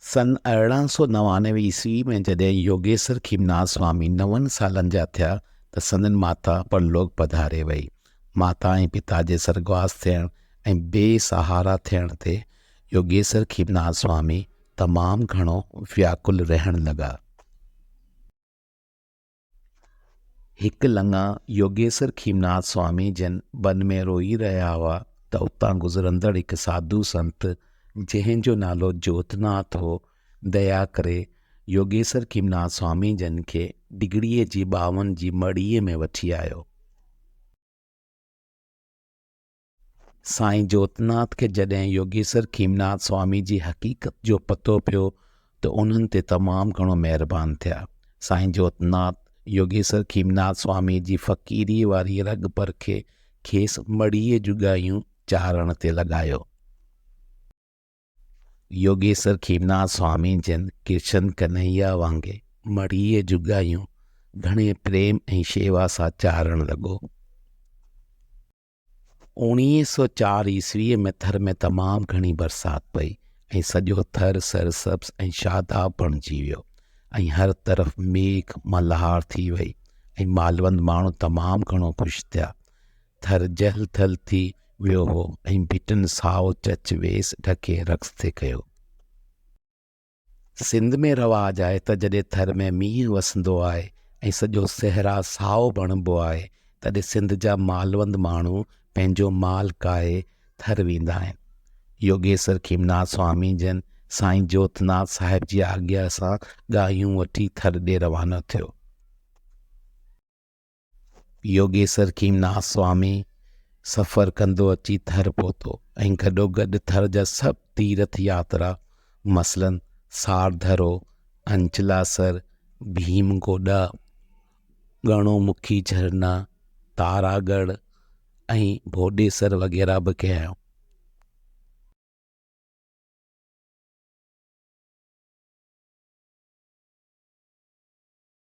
सन 1899 ईस्वी में जॾहिं योगेश्वर खीमनाथ स्वामी 9 सालनि जा थिया त संदन माता परलोक पधारे वई। माता ऐं पिता जे स्वर्गवास थियण ऐं बेसहारा थियण ते योगेश्वर खीमनाथ स्वामी तमामु घणो व्याकुल रहण लॻा। हिकु लंघा योगेश्वर खीमनाथ स्वामी जन वन में रोई रहिया हुआ त उतां गुज़रंदड़ हिकु साधु संत जंहिंजो नालो जोतनाथ हो, दया करे योगेश्वर खीमनाथ स्वामी जन खे डिगड़ीअ जी ॿावनि जी मड़ीअ में वठी आयो। साईं जोतनाथ खे जॾहिं योगेश्वर खीमनाथ स्वामी जी हक़ीक़त जो पतो पियो त उन्हनि ते तमामु घणो महिरबान थिया। साईं जोतनाथ योगेश्वर खीमनाथ स्वामी जी फ़क़ीरी वारी रग पर खेसि मड़ीअ जूं गायूं चारण ते लॻायो। योगेश्वर खीमनाथ स्वामी जन कृष्ण कन्हैया वांगे मड़ीअ जूं गायूं घणे प्रेम ऐं शेवा सां चारण लॻो। 1904 ईस्वीअ में थर में तमामु घणी बरसाति पई ऐं सॼो थर सरसब्ज़ ऐं शादाब बणिजी वियो ऐं हर तरफ़ मेघ मल्हार थी वई ऐं मालवंद माण्हू तमामु घणो ख़ुशि थिया। थर जल थल थी वियो हो ऐं भिटनि साओ चच वेस ढके रक़्स थे कयो। सिंध में रवाज आहे त जॾहिं थर में मींहुं वसंदो आहे ऐं सॼो सहरा साओ बणिबो आहे तॾहिं सिंध जा मालवंद माण्हू पंहिंजो माल काए थर वेंदा आहिनि। योगेश्वर खीमनाथ स्वामी जन साईं जोतनाथ साहिब जी आज्ञा सां गायूं वठी थर ॾे रवानो थियो। योगेश्वर खीमनाथ स्वामी सफ़र कंदो अची थर पहुतो ऐं गॾोगॾु थर जा सभु तीर्थ यात्रा मसलन सारधरो, अंचलासर, भीमगोडा, गणोमुखी झरना, तारागढ़ ऐं भोडेसर वग़ैरह बि कया।